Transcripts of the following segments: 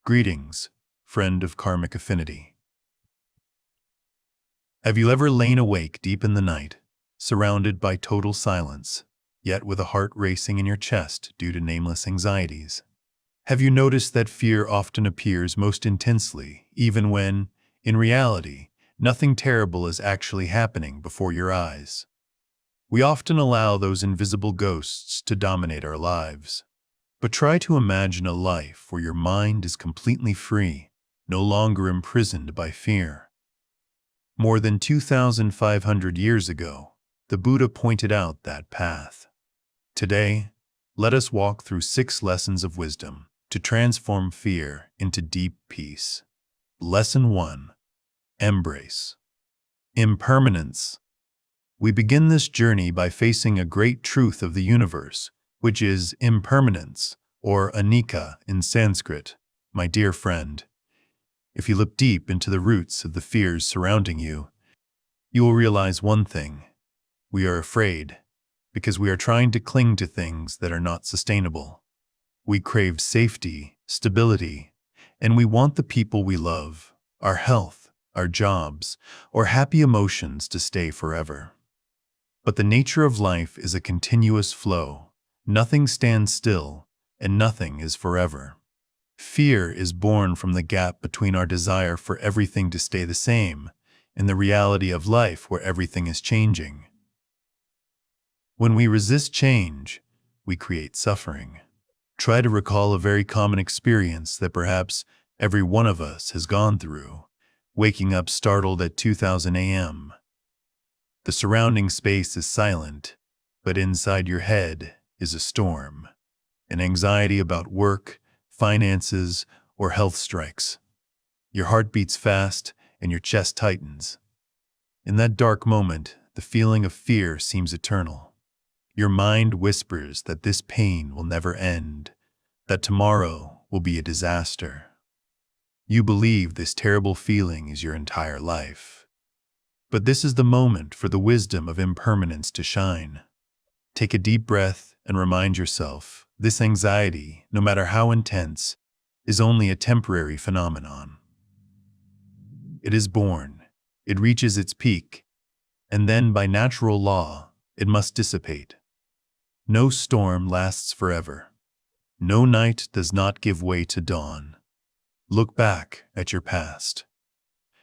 Greetings, friend of karmic affinity. Have you ever lain awake deep in the night, surrounded by total silence, yet with a heart racing in your chest due to nameless anxieties? Have you noticed that fear often appears most intensely, even when, in reality, nothing terrible is actually happening before your eyes? We often allow those invisible ghosts to dominate our lives. But try to imagine a life where your mind is completely free, no longer imprisoned by fear. More than 2,500 years ago, the Buddha pointed out that path. Today, let us walk through 6 lessons of wisdom to transform fear into deep peace. Lesson 1. Embrace impermanence. We begin this journey by facing a great truth of the universe, which is impermanence, or anicca in Sanskrit. My dear friend, if you look deep into the roots of the fears surrounding you, you will realize one thing. We are afraid because we are trying to cling to things that are not sustainable. We crave safety, stability, and we want the people we love, our health, our jobs, or happy emotions to stay forever. But the nature of life is a continuous flow. Nothing stands still, and nothing is forever. Fear is born from the gap between our desire for everything to stay the same and the reality of life where everything is changing. When we resist change, we create suffering. Try to recall a very common experience that perhaps every one of us has gone through, waking up startled at 2000 a.m. The surrounding space is silent, but inside your head is a storm. An anxiety about work, finances, or health strikes. Your heart beats fast and your chest tightens. In that dark moment, the feeling of fear seems eternal. Your mind whispers that this pain will never end, that tomorrow will be a disaster. You believe this terrible feeling is your entire life. But this is the moment for the wisdom of impermanence to shine. Take a deep breath and remind yourself, this anxiety, no matter how intense, is only a temporary phenomenon. It is born, it reaches its peak, and then by natural law, it must dissipate. No storm lasts forever. No night does not give way to dawn. Look back at your past.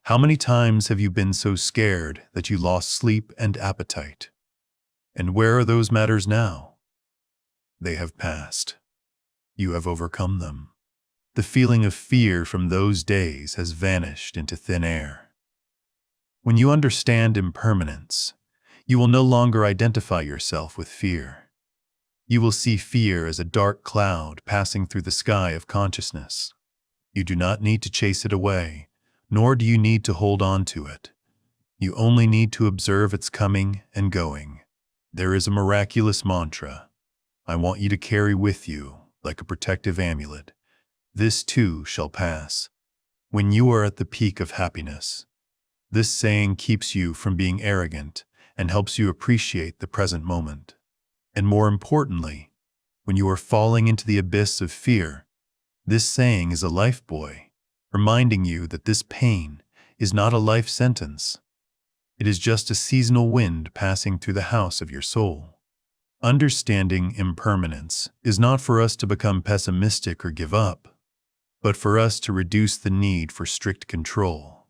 How many times have you been so scared that you lost sleep and appetite? And where are those matters now? They have passed. You have overcome them. The feeling of fear from those days has vanished into thin air. When you understand impermanence, you will no longer identify yourself with fear. You will see fear as a dark cloud passing through the sky of consciousness. You do not need to chase it away, nor do you need to hold on to it. You only need to observe its coming and going. There is a miraculous mantra I want you to carry with you like a protective amulet. This too shall pass. When you are at the peak of happiness, this saying keeps you from being arrogant and helps you appreciate the present moment. And more importantly, when you are falling into the abyss of fear, this saying is a lifebuoy, reminding you that this pain is not a life sentence. It is just a seasonal wind passing through the house of your soul. Understanding impermanence is not for us to become pessimistic or give up, but for us to reduce the need for strict control.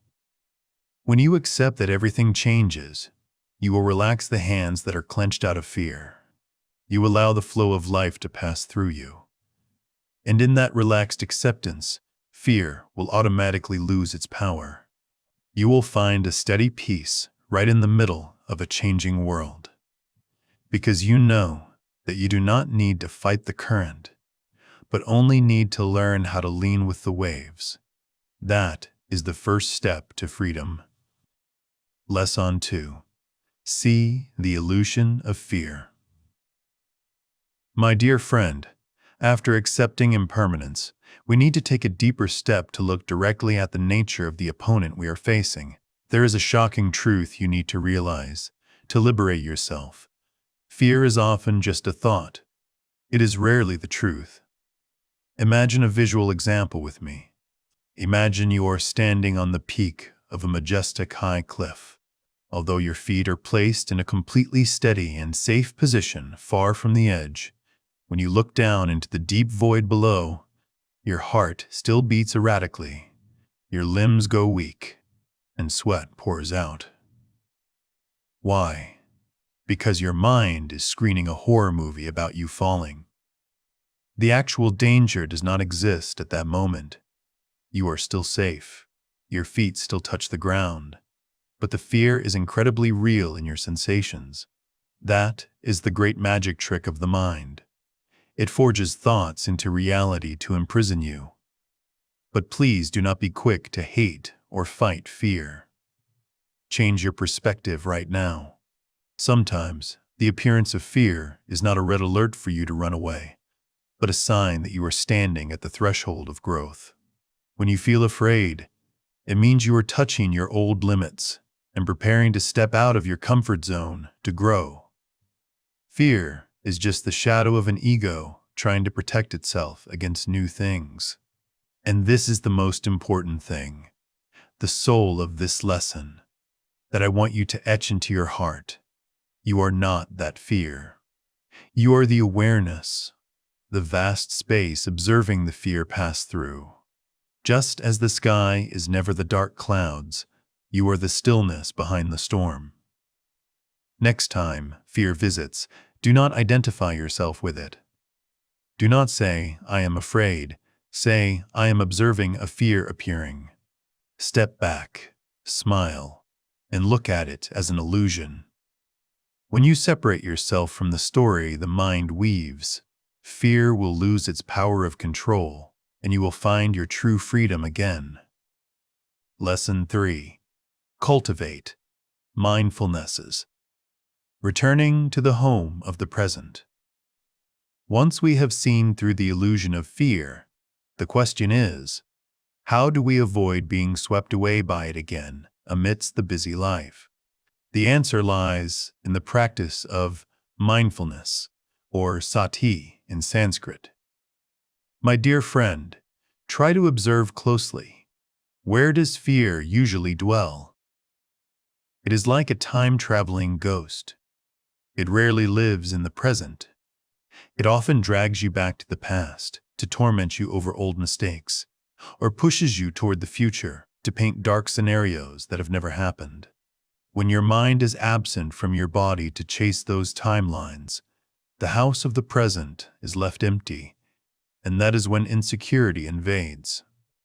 When you accept that everything changes, you will relax the hands that are clenched out of fear. You allow the flow of life to pass through you. And in that relaxed acceptance, fear will automatically lose its power. You will find a steady peace right in the middle of a changing world. Because you know that you do not need to fight the current, but only need to learn how to lean with the waves. That is the first step to freedom. Lesson 2. See the illusion of fear. My dear friend, after accepting impermanence, we need to take a deeper step to look directly at the nature of the opponent we are facing. There is a shocking truth you need to realize to liberate yourself. Fear is often just a thought. It is rarely the truth. Imagine a visual example with me. Imagine you are standing on the peak of a majestic high cliff. Although your feet are placed in a completely steady and safe position far from the edge, when you look down into the deep void below, your heart still beats erratically, your limbs go weak, and sweat pours out. Why? Because your mind is screening a horror movie about you falling. The actual danger does not exist at that moment. You are still safe. Your feet still touch the ground. But the fear is incredibly real in your sensations. That is the great magic trick of the mind. It forges thoughts into reality to imprison you. But please do not be quick to hate or fight fear. Change your perspective right now. Sometimes, the appearance of fear is not a red alert for you to run away, but a sign that you are standing at the threshold of growth. When you feel afraid, it means you are touching your old limits and preparing to step out of your comfort zone to grow. Fear is just the shadow of an ego trying to protect itself against new things. And this is the most important thing, the soul of this lesson, that I want you to etch into your heart. You are not that fear. You are the awareness, the vast space observing the fear pass through. Just as the sky is never the dark clouds, you are the stillness behind the storm. Next time fear visits, do not identify yourself with it. Do not say, I am afraid. Say, I am observing a fear appearing. Step back, smile, and look at it as an illusion. When you separate yourself from the story the mind weaves, fear will lose its power of control, and you will find your true freedom again. Lesson 3. Cultivate mindfulnesses. Returning to the home of the present. Once we have seen through the illusion of fear, the question is, how do we avoid being swept away by it again amidst the busy life? The answer lies in the practice of mindfulness, or sati in Sanskrit. My dear friend, try to observe closely. Where does fear usually dwell? It is like a time-traveling ghost. It rarely lives in the present. It often drags you back to the past to torment you over old mistakes, or pushes you toward the future to paint dark scenarios that have never happened. When your mind is absent from your body to chase those timelines, the house of the present is left empty, and that is when insecurity invades.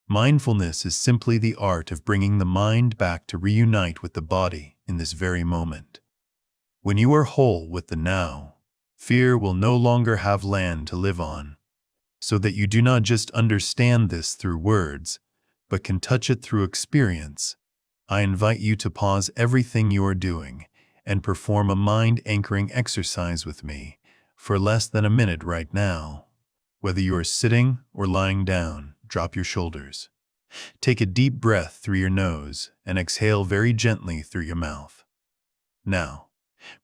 Mindfulness is simply the art of bringing the mind back to reunite with the body in this very moment. When you are whole with the now, fear will no longer have land to live on. So that you do not just understand this through words, but can touch it through experience, I invite you to pause everything you are doing and perform a mind-anchoring exercise with me for less than a minute right now. Whether you are sitting or lying down, drop your shoulders. Take a deep breath through your nose and exhale very gently through your mouth. Now,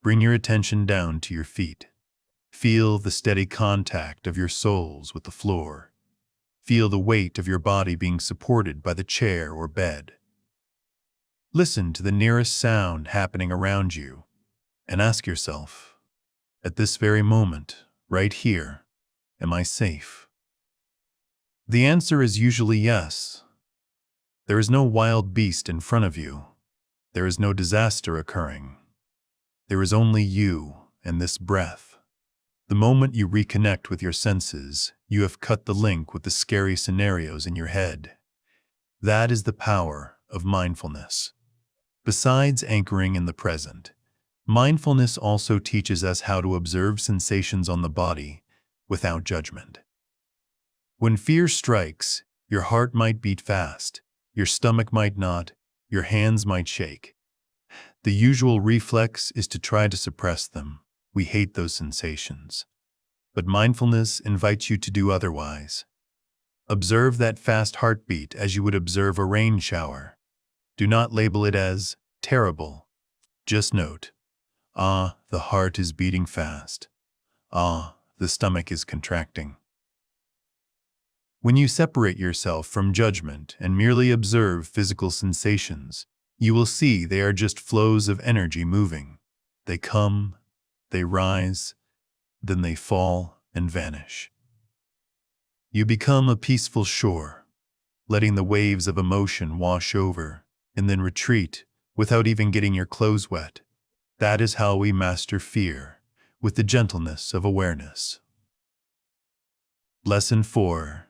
bring your attention down to your feet. Feel the steady contact of your soles with the floor. Feel the weight of your body being supported by the chair or bed. Listen to the nearest sound happening around you and ask yourself, at this very moment, right here, am I safe? The answer is usually yes. There is no wild beast in front of you. There is no disaster occurring. There is only you and this breath. The moment you reconnect with your senses, you have cut the link with the scary scenarios in your head. That is the power of mindfulness. Besides anchoring in the present, mindfulness also teaches us how to observe sensations on the body without judgment. When fear strikes, your heart might beat fast, your stomach might knot, your hands might shake. The usual reflex is to try to suppress them. We hate those sensations. But mindfulness invites you to do otherwise. Observe that fast heartbeat as you would observe a rain shower. Do not label it as terrible. Just note, the heart is beating fast. The stomach is contracting. When you separate yourself from judgment and merely observe physical sensations, you will see they are just flows of energy moving. They come, they rise, then they fall and vanish. You become a peaceful shore, letting the waves of emotion wash over and then retreat without even getting your clothes wet. That is how we master fear, with the gentleness of awareness. Lesson 4.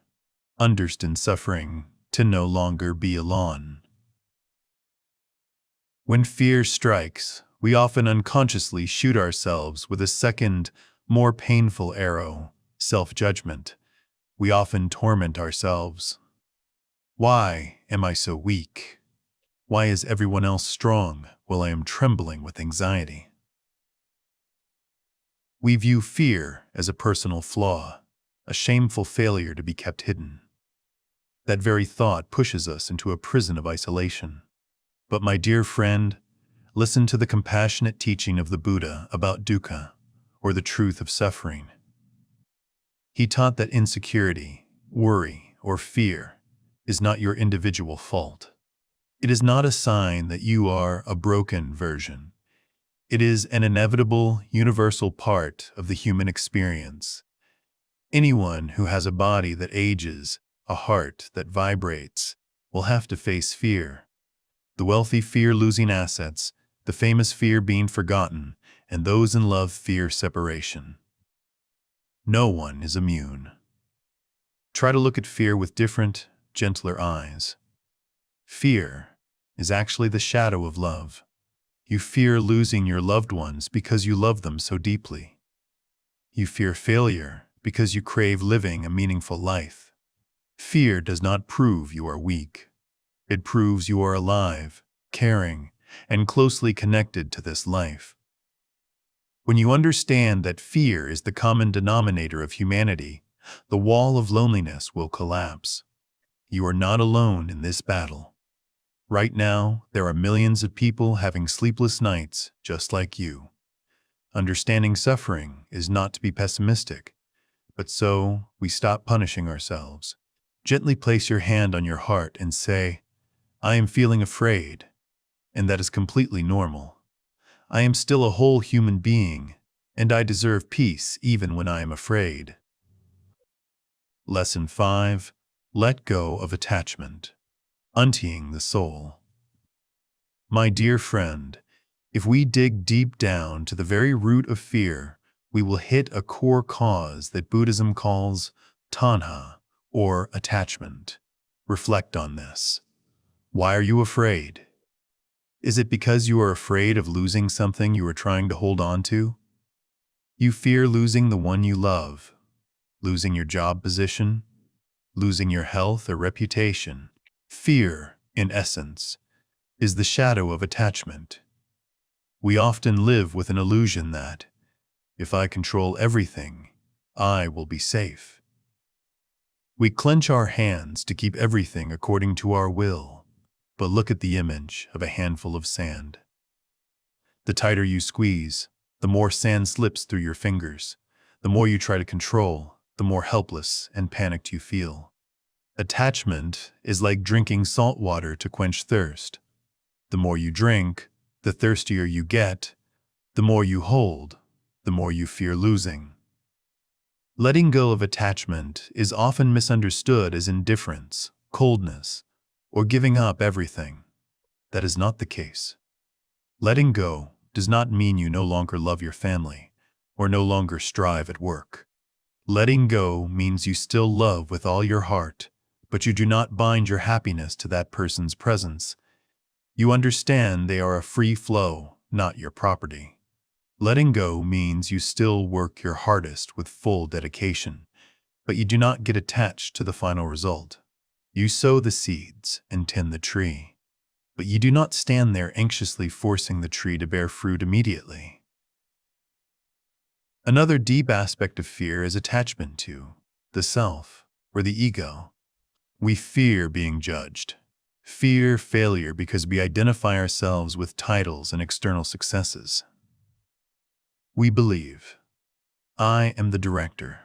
Understand suffering to no longer be alone. When fear strikes, we often unconsciously shoot ourselves with a second, more painful arrow, self-judgment. We often torment ourselves. Why am I so weak? Why is everyone else strong while I am trembling with anxiety? We view fear as a personal flaw, a shameful failure to be kept hidden. That very thought pushes us into a prison of isolation. But my dear friend, listen to the compassionate teaching of the Buddha about dukkha, or the truth of suffering. He taught that insecurity, worry, or fear is not your individual fault. It is not a sign that you are a broken version. It is an inevitable, universal part of the human experience. Anyone who has a body that ages, a heart that vibrates, will have to face fear. The wealthy fear losing assets, the famous fear being forgotten, and those in love fear separation. No one is immune. Try to look at fear with different, gentler eyes. Fear is actually the shadow of love. You fear losing your loved ones because you love them so deeply. You fear failure because you crave living a meaningful life. Fear does not prove you are weak. It proves you are alive, caring, and closely connected to this life. When you understand that fear is the common denominator of humanity, the wall of loneliness will collapse. You are not alone in this battle. Right now, there are millions of people having sleepless nights just like you. Understanding suffering is not to be pessimistic, but so we stop punishing ourselves. Gently place your hand on your heart and say, I am feeling afraid, and that is completely normal. I am still a whole human being, and I deserve peace even when I am afraid. Lesson 5. Let go of attachment. Emptying the soul. My dear friend, if we dig deep down to the very root of fear, we will hit a core cause that Buddhism calls tanha, or attachment. Reflect on this. Why are you afraid? Is it because you are afraid of losing something you are trying to hold on to? You fear losing the one you love, losing your job position, losing your health or reputation. Fear, in essence, is the shadow of attachment. We often live with an illusion that, if I control everything, I will be safe. We clench our hands to keep everything according to our will, but look at the image of a handful of sand. The tighter you squeeze, the more sand slips through your fingers. The more you try to control, the more helpless and panicked you feel. Attachment is like drinking salt water to quench thirst. The more you drink, the thirstier you get. The more you hold, the more you fear losing. Letting go of attachment is often misunderstood as indifference, coldness, or giving up everything. That is not the case. Letting go does not mean you no longer love your family or no longer strive at work. Letting go means you still love with all your heart, but you do not bind your happiness to that person's presence. You understand they are a free flow, not your property. Letting go means you still work your hardest with full dedication, but you do not get attached to the final result. You sow the seeds and tend the tree, but you do not stand there anxiously forcing the tree to bear fruit immediately. Another deep aspect of fear is attachment to the self or the ego. We fear being judged, fear failure because we identify ourselves with titles and external successes. We believe, I am the director.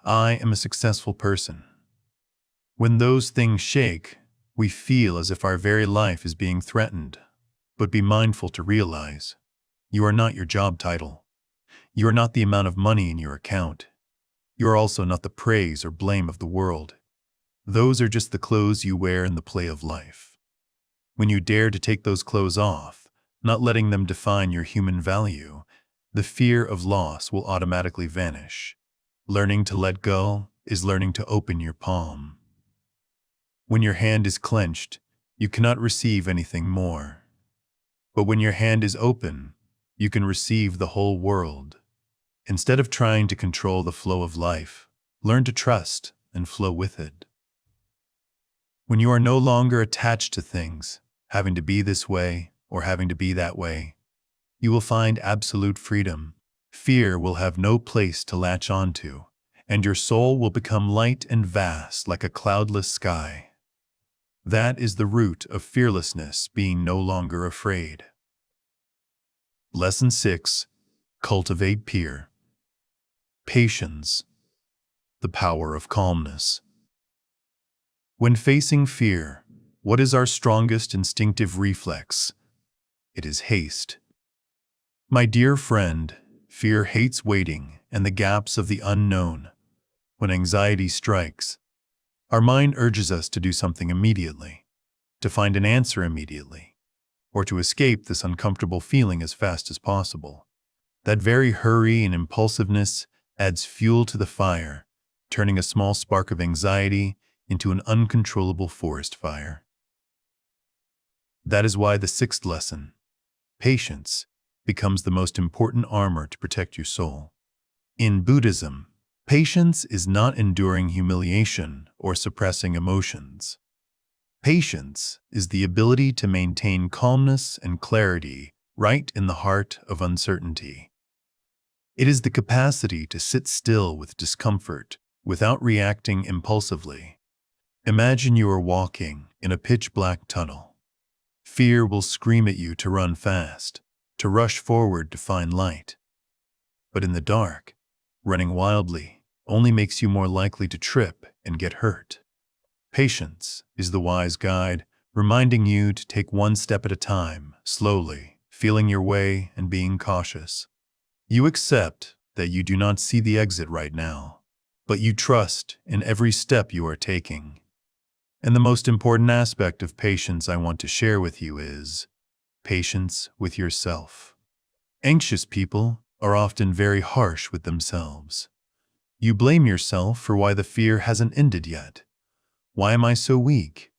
I am a successful person. When those things shake, we feel as if our very life is being threatened. But be mindful to realize, you are not your job title. You are not the amount of money in your account. You are also not the praise or blame of the world. Those are just the clothes you wear in the play of life. When you dare to take those clothes off, not letting them define your human value, the fear of loss will automatically vanish. Learning to let go is learning to open your palm. When your hand is clenched, you cannot receive anything more. But when your hand is open, you can receive the whole world. Instead of trying to control the flow of life, learn to trust and flow with it. When you are no longer attached to things, having to be this way or having to be that way, you will find absolute freedom. Fear will have no place to latch onto, and your soul will become light and vast like a cloudless sky. That is the root of fearlessness, being no longer afraid. Lesson 6. Cultivate emptier. Patience. The power of calmness. When facing fear, what is our strongest instinctive reflex? It is haste. My dear friend, fear hates waiting and the gaps of the unknown. When anxiety strikes, our mind urges us to do something immediately, to find an answer immediately, or to escape this uncomfortable feeling as fast as possible. That very hurry and impulsiveness adds fuel to the fire, turning a small spark of anxiety into an uncontrollable forest fire. That is why the 6th lesson, patience, becomes the most important armor to protect your soul. In Buddhism, patience is not enduring humiliation or suppressing emotions. Patience is the ability to maintain calmness and clarity right in the heart of uncertainty. It is the capacity to sit still with discomfort without reacting impulsively. Imagine you are walking in a pitch-black tunnel. Fear will scream at you to run fast, to rush forward to find light. But in the dark, running wildly only makes you more likely to trip and get hurt. Patience is the wise guide, reminding you to take one step at a time, slowly, feeling your way and being cautious. You accept that you do not see the exit right now, but you trust in every step you are taking. And the most important aspect of patience I want to share with you is patience with yourself. Anxious people are often very harsh with themselves. You blame yourself for why the fear hasn't ended yet. Why am I so weak?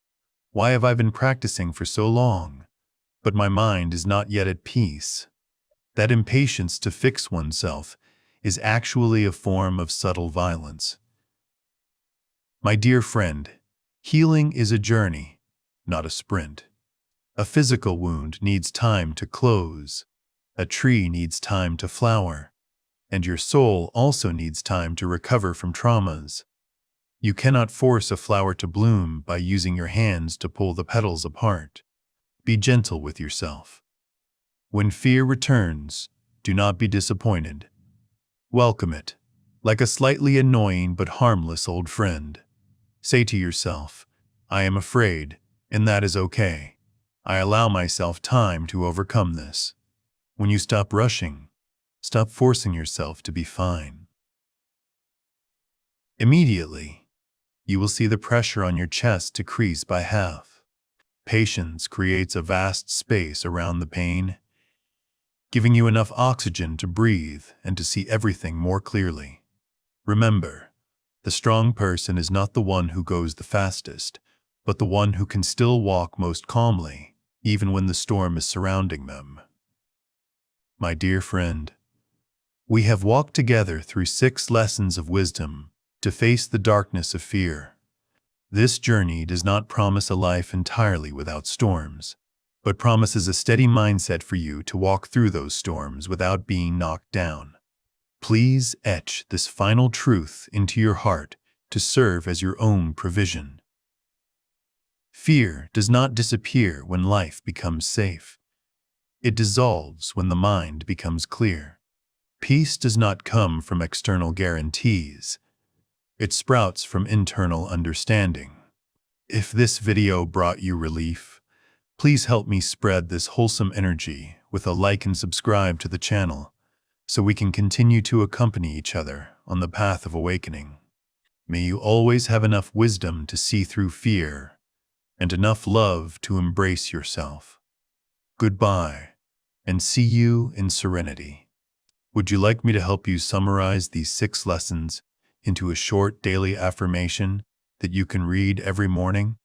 Why have I been practicing for so long, but my mind is not yet at peace? That impatience to fix oneself is actually a form of subtle violence. My dear friend, healing is a journey, not a sprint. A physical wound needs time to close. A tree needs time to flower. And your soul also needs time to recover from traumas. You cannot force a flower to bloom by using your hands to pull the petals apart. Be gentle with yourself. When fear returns, do not be disappointed. Welcome it, like a slightly annoying but harmless old friend. Say to yourself, I am afraid, and that is okay. I allow myself time to overcome this. When you stop rushing, stop forcing yourself to be fine. Immediately, you will see the pressure on your chest decrease by half. Patience creates a vast space around the pain, giving you enough oxygen to breathe and to see everything more clearly. Remember, the strong person is not the one who goes the fastest, but the one who can still walk most calmly, even when the storm is surrounding them. My dear friend, we have walked together through 6 lessons of wisdom to face the darkness of fear. This journey does not promise a life entirely without storms, but promises a steady mindset for you to walk through those storms without being knocked down. Please etch this final truth into your heart to serve as your own provision. Fear does not disappear when life becomes safe. It dissolves when the mind becomes clear. Peace does not come from external guarantees. It sprouts from internal understanding. If this video brought you relief, please help me spread this wholesome energy with a like and subscribe to the channel so we can continue to accompany each other on the path of awakening. May you always have enough wisdom to see through fear and enough love to embrace yourself. Goodbye, and see you in Serenity. Would you like me to help you summarize these 6 lessons into a short daily affirmation that you can read every morning?